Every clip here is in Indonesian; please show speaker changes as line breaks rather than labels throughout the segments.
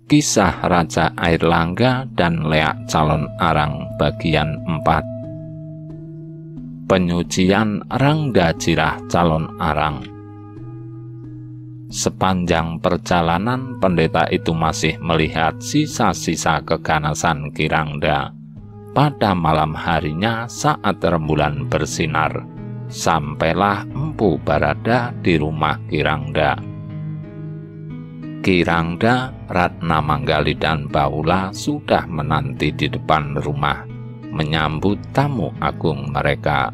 Kisah Raja Airlangga dan Leak calon arang bagian 4. Penyucian Rangda Jirah calon arang. Sepanjang perjalanan pendeta itu masih melihat sisa-sisa keganasan Ki Rangda. Pada malam harinya saat rembulan bersinar, sampailah Empu Barada di rumah Ki Rangda. Ki Rangda, Ratna Manggali dan Baula sudah menanti di depan rumah, menyambut tamu agung mereka.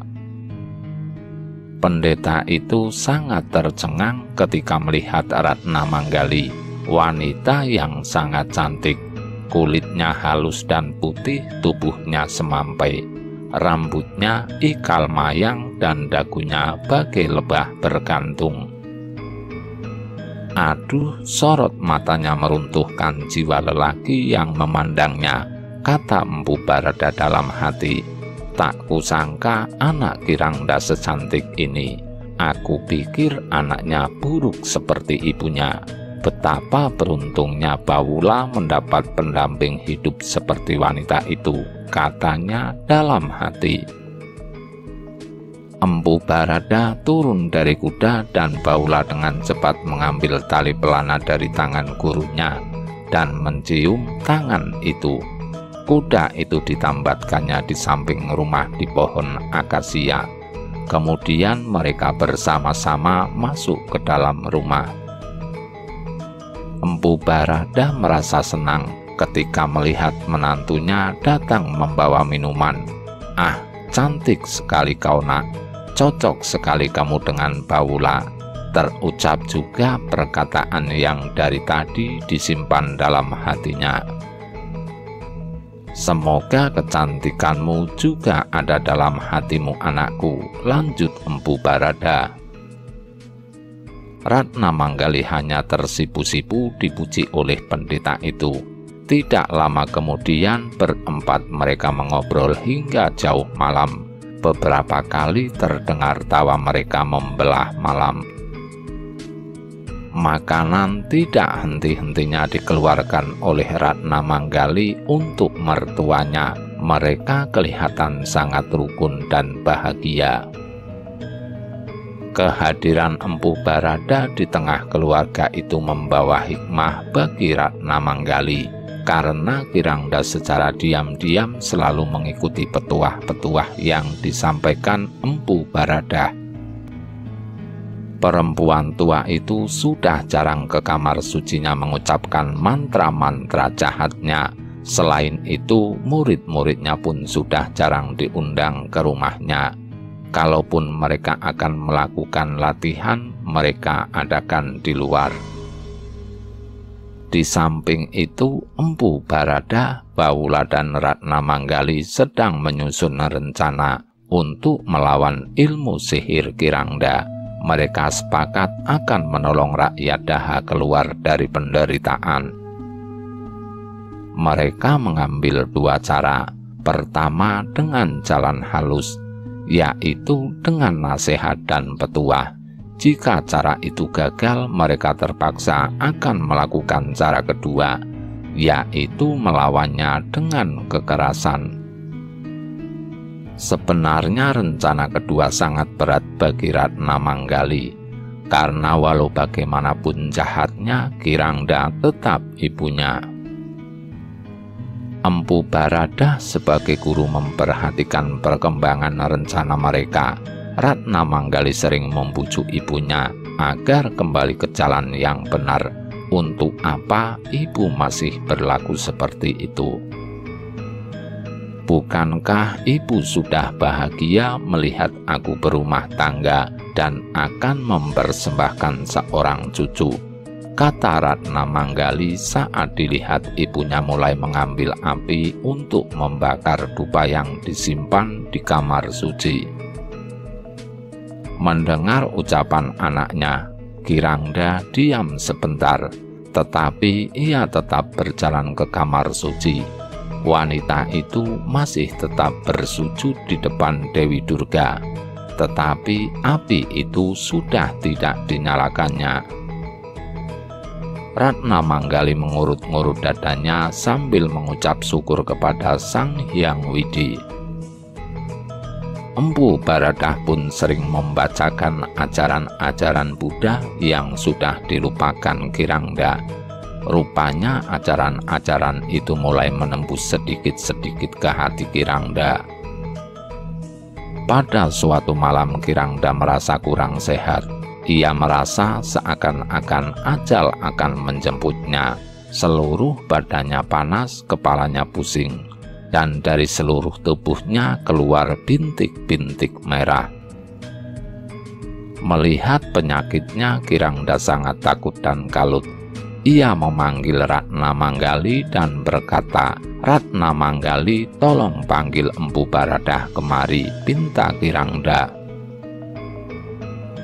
Pendeta itu sangat tercengang ketika melihat Ratna Manggali, wanita yang sangat cantik. Kulitnya halus dan putih, tubuhnya semampai, rambutnya ikal mayang dan dagunya bagai lebah bergantung. Aduh, sorot matanya meruntuhkan jiwa lelaki yang memandangnya, kata Empu Barada dalam hati. Tak kusangka anak Ki Rangda secantik ini. Aku pikir anaknya buruk seperti ibunya. Betapa beruntungnya Baula mendapat pendamping hidup seperti wanita itu, katanya dalam hati. Empu Barada turun dari kuda dan Baula dengan cepat mengambil tali pelana dari tangan gurunya dan mencium tangan itu. Kuda itu ditambatkannya di samping rumah di pohon akasia. Kemudian mereka bersama-sama masuk ke dalam rumah. Empu Barada merasa senang ketika melihat menantunya datang membawa minuman. Ah, cantik sekali kau nak. Cocok sekali kamu dengan Baula. Terucap juga perkataan yang dari tadi disimpan dalam hatinya. Semoga kecantikanmu juga ada dalam hatimu anakku, lanjut Empu Barada. Ratna Manggali hanya tersipu-sipu dipuji oleh pendeta itu. Tidak lama kemudian berempat mereka mengobrol hingga jauh malam. Beberapa kali terdengar tawa mereka membelah malam. Makanan tidak henti-hentinya dikeluarkan oleh Ratna Manggali untuk mertuanya. Mereka kelihatan sangat rukun dan bahagia. Kehadiran Empu Barada di tengah keluarga itu membawa hikmah bagi Ratna Manggali, karena Ki Rangda secara diam-diam selalu mengikuti petuah-petuah yang disampaikan Empu Barada. Perempuan tua itu sudah jarang ke kamar sucinya mengucapkan mantra-mantra jahatnya. Selain itu, murid-muridnya pun sudah jarang diundang ke rumahnya. Kalaupun mereka akan melakukan latihan, mereka adakan di luar. Di samping itu, Empu Barada, Baula dan Ratna Manggali sedang menyusun rencana untuk melawan ilmu sihir Ki Rangda. Mereka sepakat akan menolong rakyat daha keluar dari penderitaan. Mereka mengambil dua cara. Pertama, dengan jalan halus, yaitu dengan nasihat dan petuah. Jika cara itu gagal, mereka terpaksa akan melakukan cara kedua, yaitu melawannya dengan kekerasan. Sebenarnya rencana kedua sangat berat bagi Ratna Manggali, karena walau bagaimanapun jahatnya, Ki Rangda tetap ibunya. Empu Barada sebagai guru memperhatikan perkembangan rencana mereka. Ratna Manggali sering membujuk ibunya agar kembali ke jalan yang benar. Untuk apa ibu masih berlaku seperti itu? Bukankah ibu sudah bahagia melihat aku berumah tangga dan akan mempersembahkan seorang cucu? Kata Ratna Manggali saat dilihat ibunya mulai mengambil api untuk membakar dupa yang disimpan di kamar suci. Mendengar ucapan anaknya, Ki Rangda diam sebentar, tetapi ia tetap berjalan ke kamar suci. Wanita itu masih tetap bersujud di depan Dewi Durga, tetapi api itu sudah tidak dinyalakannya. Ratna Manggali mengurut-ngurut dadanya sambil mengucap syukur kepada Sang Hyang Widi. Empu Baradah pun sering membacakan ajaran-ajaran Buddha yang sudah dilupakan Kirangda. Rupanya ajaran-ajaran itu mulai menembus sedikit-sedikit ke hati Kirangda. Pada suatu malam Kirangda merasa kurang sehat. Ia merasa seakan-akan ajal akan menjemputnya. Seluruh badannya panas, kepalanya pusing, dan dari seluruh tubuhnya keluar bintik-bintik merah. Melihat penyakitnya, Kirangda sangat takut dan kalut. Ia memanggil Ratna Manggali dan berkata, "Ratna Manggali, tolong panggil Empu Baradah kemari," pinta Kirangda.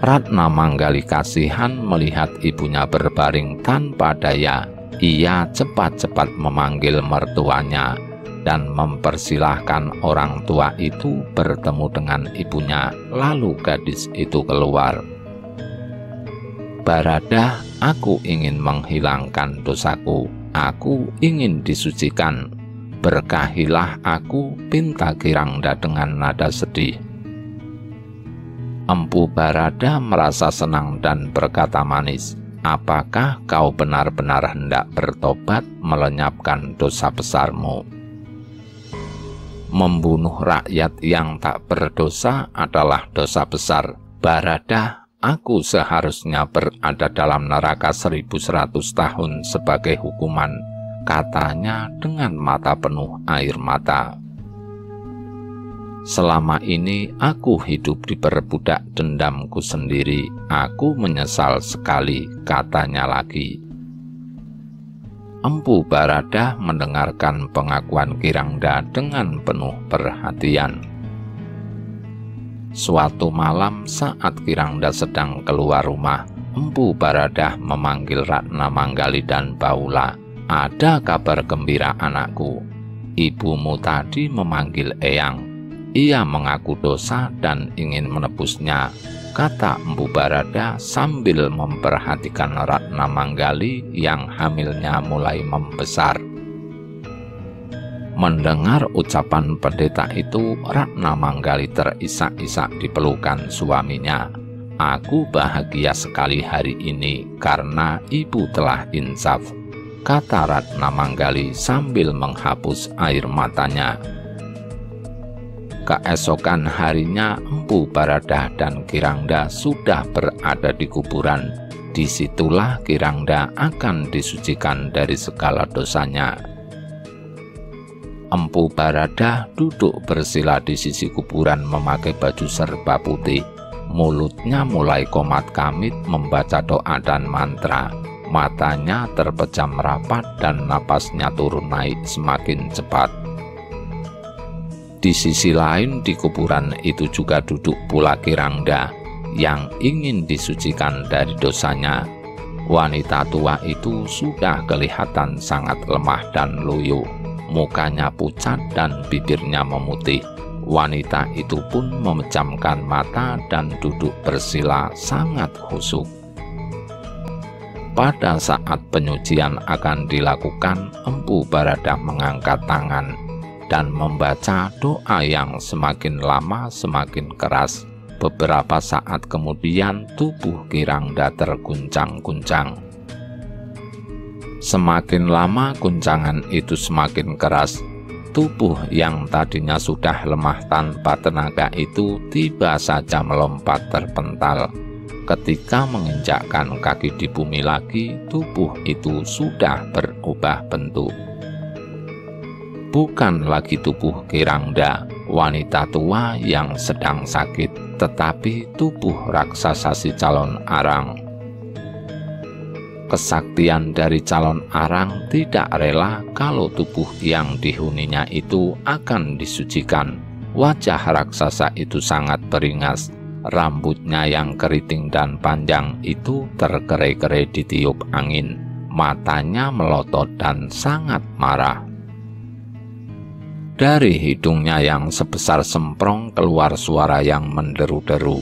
Ratna Manggali kasihan melihat ibunya berbaring tanpa daya. Ia cepat-cepat memanggil mertuanya dan mempersilahkan orang tua itu bertemu dengan ibunya. Lalu gadis itu keluar. "Baradah, aku ingin menghilangkan dosaku. Aku ingin disucikan. Berkahilah aku," pinta Kirangda dengan nada sedih. Empu Baradah merasa senang dan berkata manis, "Apakah kau benar-benar hendak bertobat melenyapkan dosa besarmu? Membunuh rakyat yang tak berdosa adalah dosa besar. Baradah, aku seharusnya berada dalam neraka 1100 tahun sebagai hukuman," katanya dengan mata penuh air mata. "Selama ini aku hidup diperbudak dendamku sendiri. Aku menyesal sekali," katanya lagi. Empu Baradah mendengarkan pengakuan Kirangda dengan penuh perhatian. Suatu malam saat Kirangda sedang keluar rumah, Empu Baradah memanggil Ratna Manggali dan Baula. "Ada kabar gembira, anakku. Ibumu tadi memanggil Eyang. Ia mengaku dosa dan ingin menebusnya," kata Empu Baradah sambil memperhatikan Ratna Manggali yang hamilnya mulai membesar. Mendengar ucapan pendeta itu, Ratna Manggali terisak-isak di pelukan suaminya. "Aku bahagia sekali hari ini karena ibu telah insaf," kata Ratna Manggali sambil menghapus air matanya. Keesokan harinya, Empu Baradah dan Kirangda sudah berada di kuburan. Disitulah Kirangda akan disucikan dari segala dosanya. Empu Baradah duduk bersila di sisi kuburan memakai baju serba putih. Mulutnya mulai komat-kamit membaca doa dan mantra. Matanya terpejam rapat dan napasnya turun naik semakin cepat. Di sisi lain di kuburan itu juga duduk pula Kirangda yang ingin disucikan dari dosanya. Wanita tua itu sudah kelihatan sangat lemah dan loyo. Mukanya pucat dan bibirnya memutih. Wanita itu pun memejamkan mata dan duduk bersila sangat khusyuk. Pada saat penyucian akan dilakukan, Empu Baradah mengangkat tangan dan membaca doa yang semakin lama semakin keras. Beberapa saat kemudian tubuh Kirangda terguncang-guncang. Semakin lama guncangan itu semakin keras. Tubuh yang tadinya sudah lemah tanpa tenaga itu tiba saja melompat terpental. Ketika menginjakkan kaki di bumi lagi, tubuh itu sudah berubah bentuk. Bukan lagi tubuh Kirangda, wanita tua yang sedang sakit, tetapi tubuh raksasa si calon arang. Kesaktian dari calon arang tidak rela kalau tubuh yang dihuninya itu akan disucikan. Wajah raksasa itu sangat beringas. Rambutnya yang keriting dan panjang itu terkere-kere ditiup angin. Matanya melotot dan sangat marah. Dari hidungnya yang sebesar semprong keluar suara yang menderu-deru.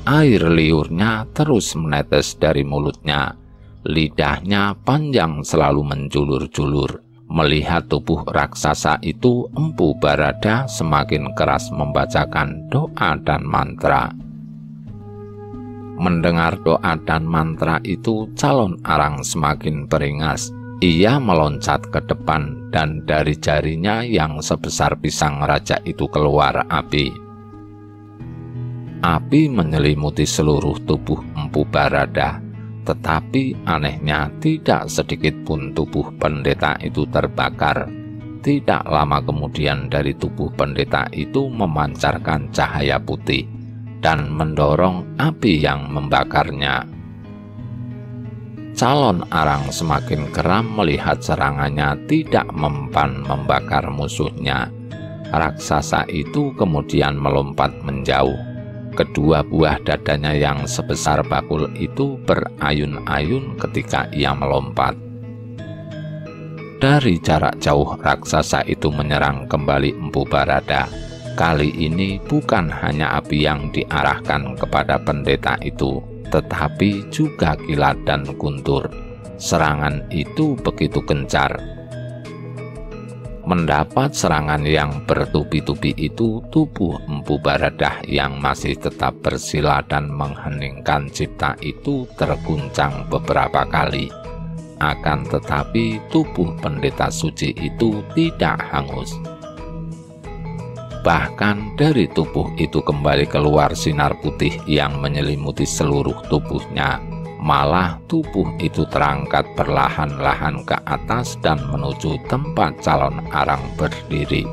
Air liurnya terus menetes dari mulutnya. Lidahnya panjang selalu menjulur-julur. Melihat tubuh raksasa itu, Empu Barada semakin keras membacakan doa dan mantra. Mendengar doa dan mantra itu, calon arang semakin beringas. Ia meloncat ke depan dan dari jarinya yang sebesar pisang raja itu keluar api. Api menyelimuti seluruh tubuh Empu Barada, tetapi anehnya tidak sedikit pun tubuh pendeta itu terbakar. Tidak lama kemudian dari tubuh pendeta itu memancarkan cahaya putih dan mendorong api yang membakarnya. Calon arang semakin geram melihat serangannya tidak mempan membakar musuhnya. Raksasa itu kemudian melompat menjauh. Kedua buah dadanya yang sebesar bakul itu berayun-ayun ketika ia melompat. Dari jarak jauh raksasa itu menyerang kembali Empu Barada. Kali ini bukan hanya api yang diarahkan kepada pendeta itu, tetapi juga kilat dan guntur. Serangan itu begitu gencar. Mendapat serangan yang bertubi-tubi itu, tubuh Empu Baradah yang masih tetap bersila dan mengheningkan cipta itu terguncang beberapa kali. Akan tetapi tubuh pendeta suci itu tidak hangus. Bahkan dari tubuh itu kembali keluar sinar putih yang menyelimuti seluruh tubuhnya. Malah tubuh itu terangkat perlahan-lahan ke atas dan menuju tempat calon arang berdiri.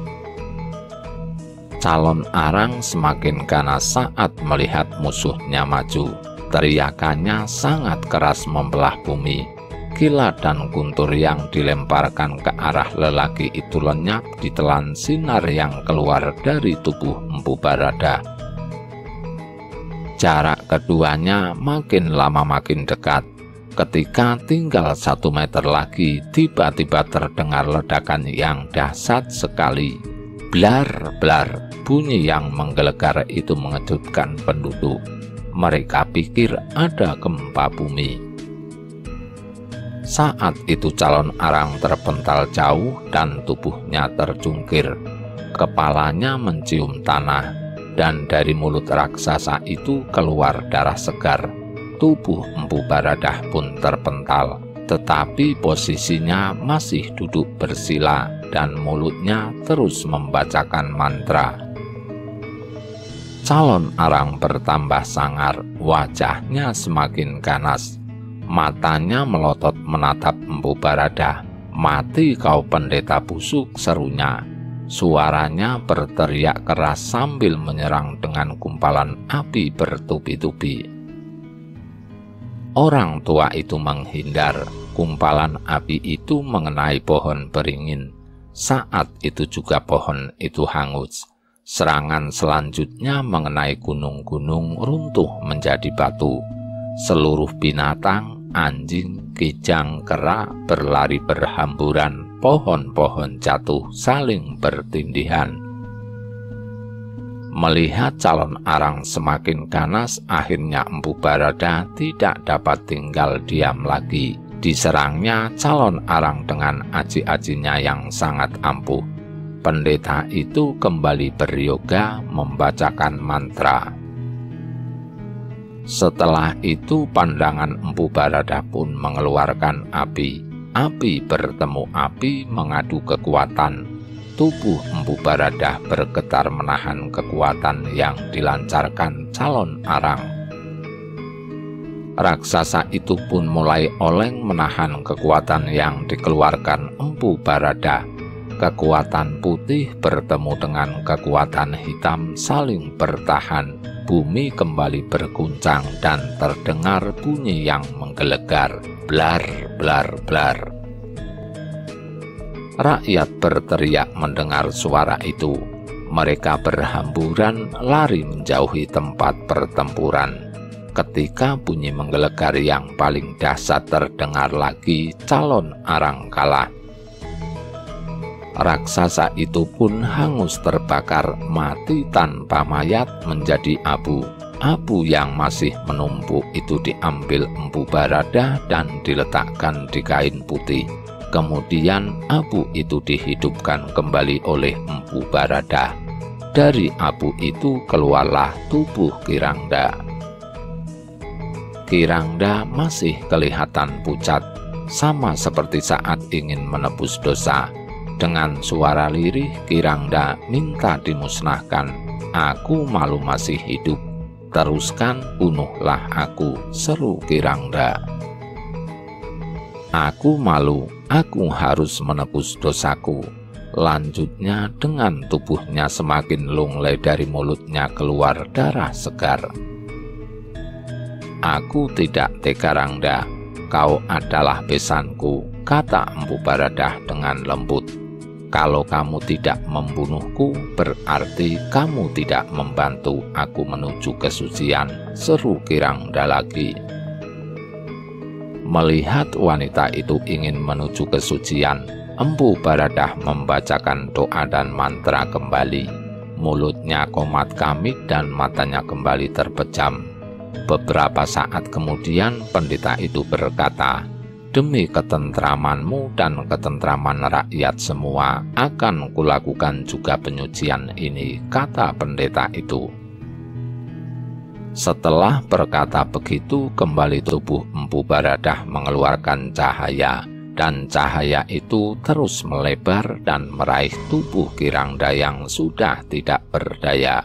Calon arang semakin ganas saat melihat musuhnya maju. Teriakannya sangat keras membelah bumi. Kilat dan guntur yang dilemparkan ke arah lelaki itu lenyap ditelan sinar yang keluar dari tubuh Empu Barada. Jarak keduanya makin lama makin dekat. Ketika tinggal 1 meter lagi, tiba-tiba terdengar ledakan yang dahsyat sekali. Blar-blar, bunyi yang menggelegar itu mengejutkan penduduk. Mereka pikir ada gempa bumi. Saat itu calon arang terpental jauh dan tubuhnya terjungkir. Kepalanya mencium tanah, dan dari mulut raksasa itu keluar darah segar. Tubuh Empu Baradah pun terpental, tetapi posisinya masih duduk bersila dan mulutnya terus membacakan mantra. Calon arang bertambah sangar, wajahnya semakin ganas. Matanya melotot menatap Empu Barada. "Mati kau pendeta busuk," serunya. Suaranya berteriak keras sambil menyerang dengan gumpalan api bertubi-tubi. Orang tua itu menghindar. Gumpalan api itu mengenai pohon beringin. Saat itu juga pohon itu hangus. Serangan selanjutnya mengenai gunung-gunung runtuh menjadi batu. Seluruh binatang, anjing, kijang, kera berlari berhamburan, pohon-pohon jatuh saling bertindihan. Melihat calon arang semakin ganas, akhirnya Empu Barada tidak dapat tinggal diam lagi. Diserangnya calon arang dengan aji-ajinya yang sangat ampuh. Pendeta itu kembali beryoga membacakan mantra. Setelah itu pandangan Empu Barada pun mengeluarkan api. Api bertemu api mengadu kekuatan. Tubuh Empu Barada bergetar menahan kekuatan yang dilancarkan calon arang. Raksasa itu pun mulai oleng menahan kekuatan yang dikeluarkan Empu Barada. Kekuatan putih bertemu dengan kekuatan hitam saling bertahan. Bumi kembali berguncang dan terdengar bunyi yang menggelegar. Blar, blar, blar. Rakyat berteriak mendengar suara itu. Mereka berhamburan lari menjauhi tempat pertempuran. Ketika bunyi menggelegar yang paling dahsyat terdengar lagi, calon arang kalah. Raksasa itu pun hangus terbakar, mati tanpa mayat menjadi abu. abu yang masih menumpuk itu diambil Empu Baradah dan diletakkan di kain putih. Kemudian abu itu dihidupkan kembali oleh Empu Baradah. Dari abu itu keluarlah tubuh Kirangda. Kirangda masih kelihatan pucat, sama seperti saat ingin menebus dosa. Dengan suara lirih Kirangda minta dimusnahkan. "Aku malu masih hidup. Teruskan, bunuhlah aku," seru Kirangda. "Aku malu, aku harus menebus dosaku." Lanjutnya dengan tubuhnya semakin lunglai dari mulutnya keluar darah segar. "Aku tidak tega Rangda, kau adalah besanku," kata Empu Baradah dengan lembut. "Kalau kamu tidak membunuhku, berarti kamu tidak membantu aku menuju kesucian," seru Kirangda lagi. Melihat wanita itu ingin menuju kesucian, Empu Baradah membacakan doa dan mantra kembali. Mulutnya komat kamit dan matanya kembali terpejam. Beberapa saat kemudian pendeta itu berkata, "Demi ketentramanmu dan ketentraman rakyat semua, akan kulakukan juga penyucian ini," kata pendeta itu. Setelah berkata begitu, kembali tubuh Empu Baradah mengeluarkan cahaya, dan cahaya itu terus melebar dan meraih tubuh Kirangda yang sudah tidak berdaya.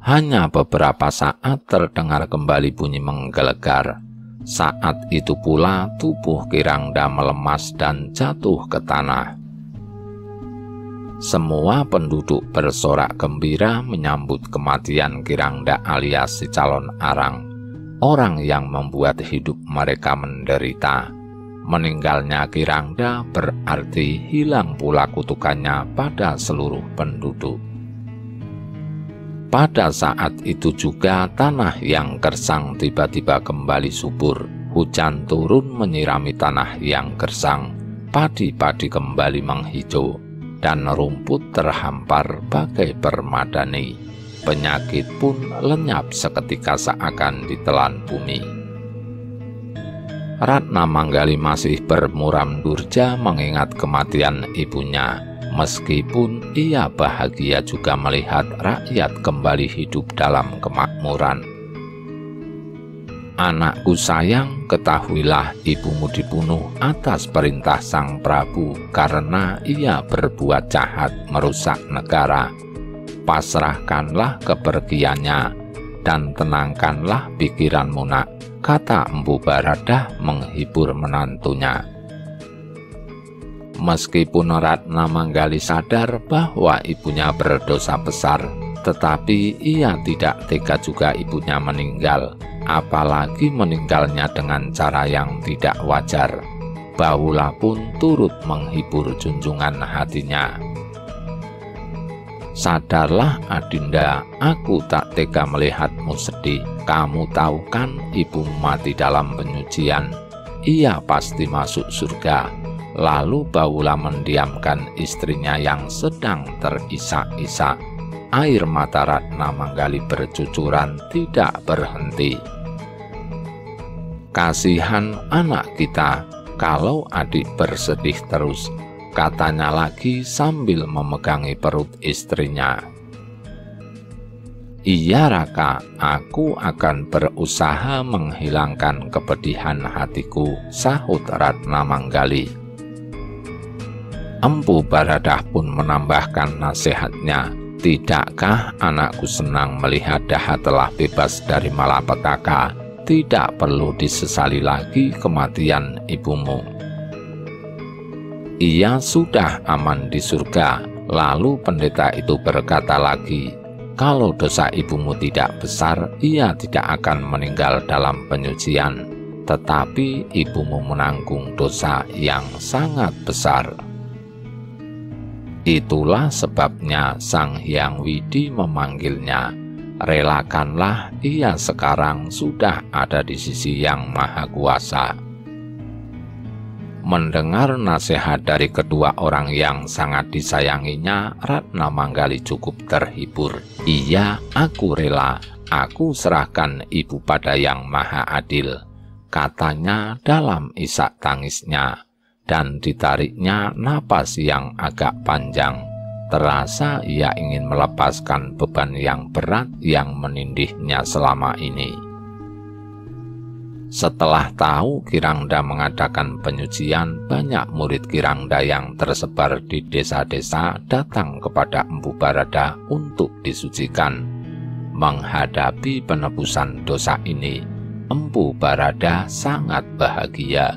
Hanya beberapa saat terdengar kembali bunyi menggelegar. Saat itu pula tubuh Kirangda melemas dan jatuh ke tanah. Semua penduduk bersorak gembira menyambut kematian Kirangda alias si calon arang, orang yang membuat hidup mereka menderita. Meninggalnya Kirangda berarti hilang pula kutukannya pada seluruh penduduk. Pada saat itu juga tanah yang gersang tiba-tiba kembali subur. Hujan turun menyirami tanah yang gersang, padi-padi kembali menghijau, dan rumput terhampar bagai permadani. Penyakit pun lenyap seketika seakan ditelan bumi. Ratna Manggali masih bermuram durja mengingat kematian ibunya. Meskipun ia bahagia juga melihat rakyat kembali hidup dalam kemakmuran. "Anakku sayang, ketahuilah ibumu dibunuh atas perintah Sang Prabu karena ia berbuat jahat merusak negara. Pasrahkanlah kepergiannya dan tenangkanlah pikiranmu nak," kata Empu Baradah menghibur menantunya. Meskipun Ratna Manggali sadar bahwa ibunya berdosa besar, tetapi ia tidak tega juga ibunya meninggal, apalagi meninggalnya dengan cara yang tidak wajar. Bahula pun turut menghibur junjungan hatinya. "Sadarlah Adinda, aku tak tega melihatmu sedih. Kamu tahu kan ibumu mati dalam penyucian. Ia pasti masuk surga." Lalu Bahula mendiamkan istrinya yang sedang terisak-isak. Air mata Ratna Manggali bercucuran tidak berhenti. "Kasihan anak kita kalau adik bersedih terus," katanya lagi sambil memegangi perut istrinya. "Iya Raka, aku akan berusaha menghilangkan kepedihan hatiku," sahut Ratna Manggali. Empu Baradah pun menambahkan nasihatnya, "Tidakkah anakku senang melihat Daha telah bebas dari malapetaka? Tidak perlu disesali lagi kematian ibumu. Ia sudah aman di surga." Lalu pendeta itu berkata lagi, "Kalau dosa ibumu tidak besar, ia tidak akan meninggal dalam penyucian. Tetapi ibumu menanggung dosa yang sangat besar. Itulah sebabnya Sang Hyang Widi memanggilnya. Relakanlah, ia sekarang sudah ada di sisi Yang Maha Kuasa." Mendengar nasihat dari kedua orang yang sangat disayanginya, Ratna Manggali cukup terhibur. "Iya, aku rela. Aku serahkan ibu pada Yang Maha Adil," katanya dalam isak tangisnya, dan ditariknya napas yang agak panjang. Terasa ia ingin melepaskan beban yang berat yang menindihnya selama ini. Setelah tahu Kirangda mengadakan penyucian, banyak murid Kirangda yang tersebar di desa-desa datang kepada Empu Barada untuk disucikan. Menghadapi penebusan dosa ini, Empu Barada sangat bahagia.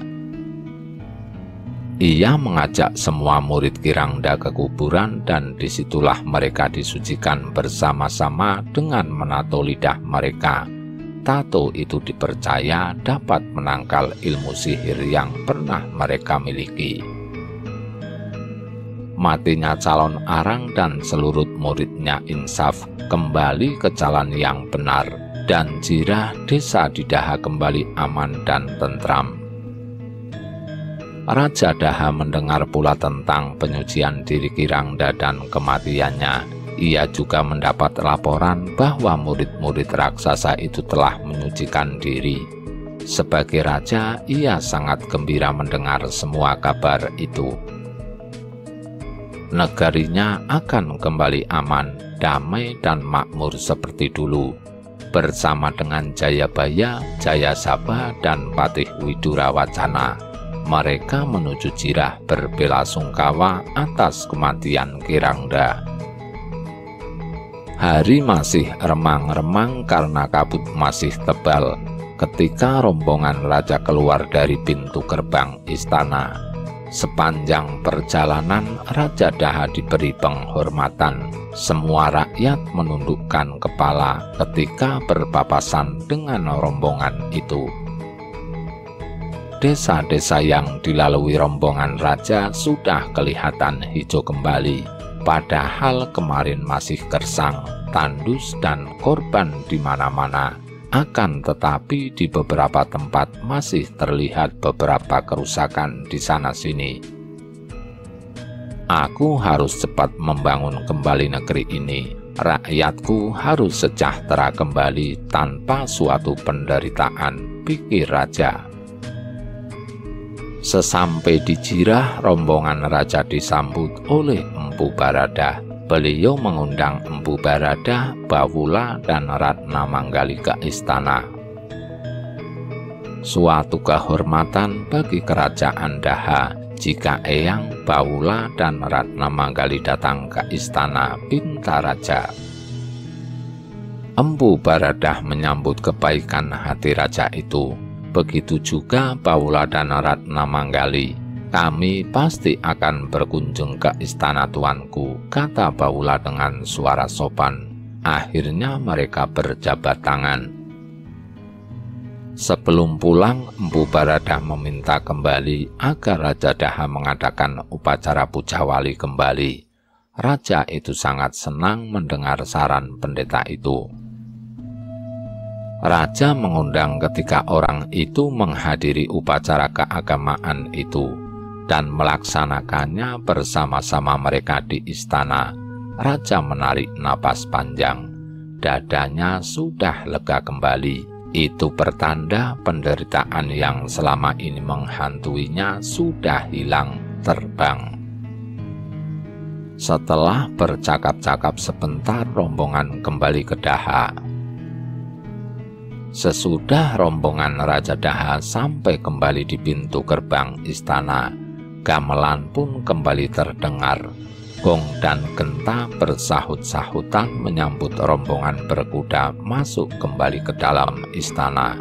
Ia mengajak semua murid Kirangda ke kuburan, dan disitulah mereka disucikan bersama-sama dengan menato lidah mereka. Tato itu dipercaya dapat menangkal ilmu sihir yang pernah mereka miliki. Matinya calon arang dan seluruh muridnya insaf kembali ke jalan yang benar, dan jirah desa Didaha kembali aman dan tentram. Raja Daha mendengar pula tentang penyucian diri Kirangda dan kematiannya. Ia juga mendapat laporan bahwa murid-murid raksasa itu telah menyucikan diri. Sebagai raja, ia sangat gembira mendengar semua kabar itu. Negarinya akan kembali aman, damai dan makmur seperti dulu. Bersama dengan Jayabaya, Jayasabha, dan Patih Widurawacana, mereka menuju Jirah berbelasungkawa atas kematian Kirangda. Hari masih remang-remang karena kabut masih tebal ketika rombongan raja keluar dari pintu gerbang istana. Sepanjang perjalanan, Raja Daha diberi penghormatan. Semua rakyat menundukkan kepala ketika berpapasan dengan rombongan itu. Desa-desa yang dilalui rombongan raja sudah kelihatan hijau kembali. Padahal kemarin masih gersang, tandus, dan korban di mana-mana. Akan tetapi di beberapa tempat masih terlihat beberapa kerusakan di sana-sini. Aku harus cepat membangun kembali negeri ini. Rakyatku harus sejahtera kembali tanpa suatu penderitaan, pikir raja. Sesampai di Jirah, rombongan raja disambut oleh Empu Barada. Beliau mengundang Empu Barada, Bawula, dan Ratna Manggali ke istana. Suatu kehormatan bagi kerajaan Daha jika Eyang, Bawula, dan Ratna Manggali datang ke istana, pinta raja. Empu Barada menyambut kebaikan hati raja itu. Begitu juga Bawula dan Ratna Manggali. "Kami pasti akan berkunjung ke istana tuanku," kata Bawula dengan suara sopan. Akhirnya mereka berjabat tangan. Sebelum pulang, Empu Barada meminta kembali agar Raja Daha mengadakan upacara puja wali kembali. Raja itu sangat senang mendengar saran pendeta itu. Raja mengundang ketiga orang itu menghadiri upacara keagamaan itu dan melaksanakannya bersama-sama mereka di istana. Raja menarik napas panjang. Dadanya sudah lega kembali. Itu pertanda penderitaan yang selama ini menghantuinya sudah hilang terbang. Setelah bercakap-cakap sebentar, rombongan kembali ke Daha. Sesudah rombongan Raja Daha sampai kembali di pintu gerbang istana, gamelan pun kembali terdengar. Gong dan genta bersahut-sahutan menyambut rombongan berkuda masuk kembali ke dalam istana.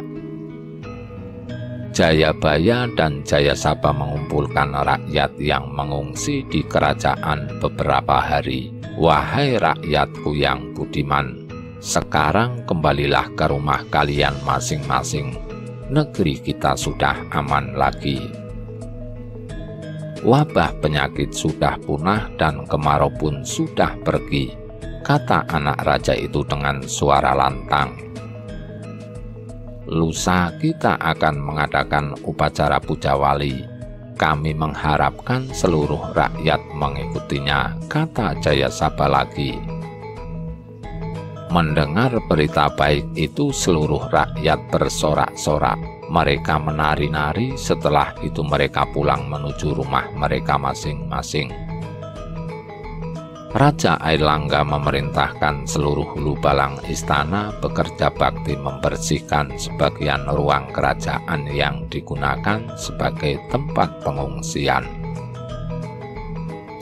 Jayabaya dan Jayasabha mengumpulkan rakyat yang mengungsi di kerajaan beberapa hari. "Wahai rakyatku yang budiman, sekarang kembalilah ke rumah kalian masing-masing. Negeri kita sudah aman lagi. Wabah penyakit sudah punah dan kemarau pun sudah pergi," kata anak raja itu dengan suara lantang. "Lusa kita akan mengadakan upacara puja wali. Kami mengharapkan seluruh rakyat mengikutinya, kata Jayasabha lagi. Mendengar berita baik itu, seluruh rakyat bersorak-sorak. Mereka menari-nari. Setelah itu mereka pulang menuju rumah mereka masing-masing. Raja Airlangga memerintahkan seluruh lubalang istana bekerja bakti membersihkan sebagian ruang kerajaan yang digunakan sebagai tempat pengungsian.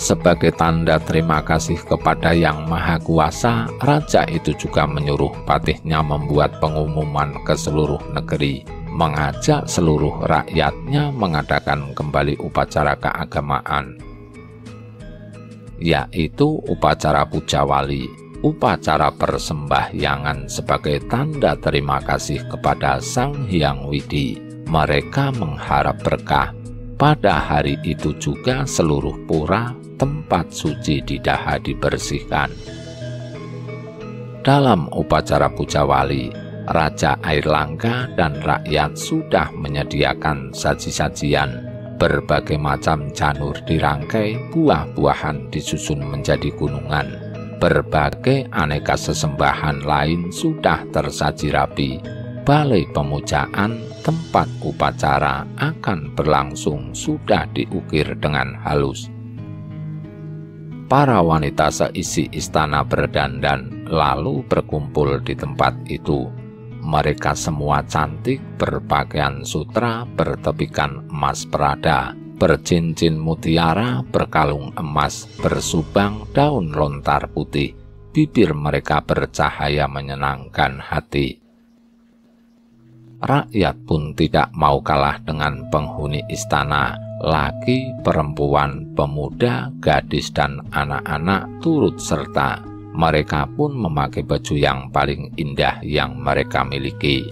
Sebagai tanda terima kasih kepada Yang Maha Kuasa, raja itu juga menyuruh patihnya membuat pengumuman ke seluruh negeri, mengajak seluruh rakyatnya mengadakan kembali upacara keagamaan, yaitu upacara puja wali, upacara persembahyangan sebagai tanda terima kasih kepada Sang Hyang Widi. Mereka mengharap berkah. Pada hari itu juga seluruh pura tempat suci di Daha dibersihkan. Dalam upacara puja wali, Raja Airlangga dan rakyat sudah menyediakan saji-sajian. Berbagai macam janur dirangkai, buah-buahan disusun menjadi gunungan. Berbagai aneka sesembahan lain sudah tersaji rapi. Balai pemujaan, tempat upacara akan berlangsung sudah diukir dengan halus. Para wanita seisi istana berdandan lalu berkumpul di tempat itu. Mereka semua cantik, berpakaian sutra, bertepikan emas perada, bercincin mutiara, berkalung emas, bersubang daun lontar putih. Bibir mereka bercahaya menyenangkan hati. Rakyat pun tidak mau kalah dengan penghuni istana. Laki, perempuan, pemuda, gadis, dan anak-anak turut serta. Mereka pun memakai baju yang paling indah yang mereka miliki.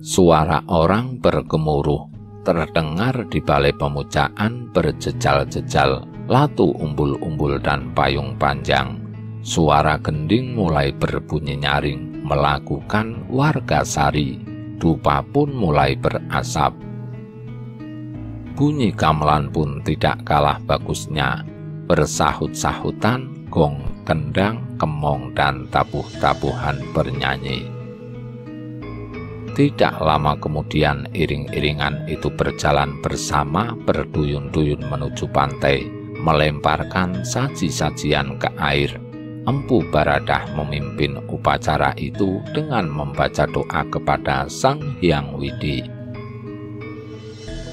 Suara orang bergemuruh terdengar di balai pemujaan, berjejal-jejal, latu umbul-umbul dan payung panjang. Suara gending mulai berbunyi nyaring, melakukan warga sari. Dupa pun mulai berasap. Bunyi gamelan pun tidak kalah bagusnya. Bersahut-sahutan, gong, kendang, kemong, dan tabuh-tabuhan bernyanyi. Tidak lama kemudian iring-iringan itu berjalan bersama berduyun-duyun menuju pantai, melemparkan saji-sajian ke air. Empu Baradah memimpin upacara itu dengan membaca doa kepada Sang Hyang Widi.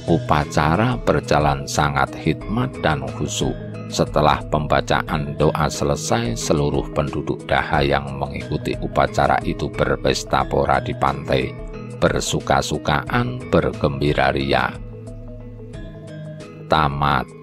Upacara berjalan sangat hikmat dan khusyuk. Setelah pembacaan doa selesai, seluruh penduduk Daha yang mengikuti upacara itu berpesta pora di pantai, bersuka-sukaan, bergembira ria. Tamat.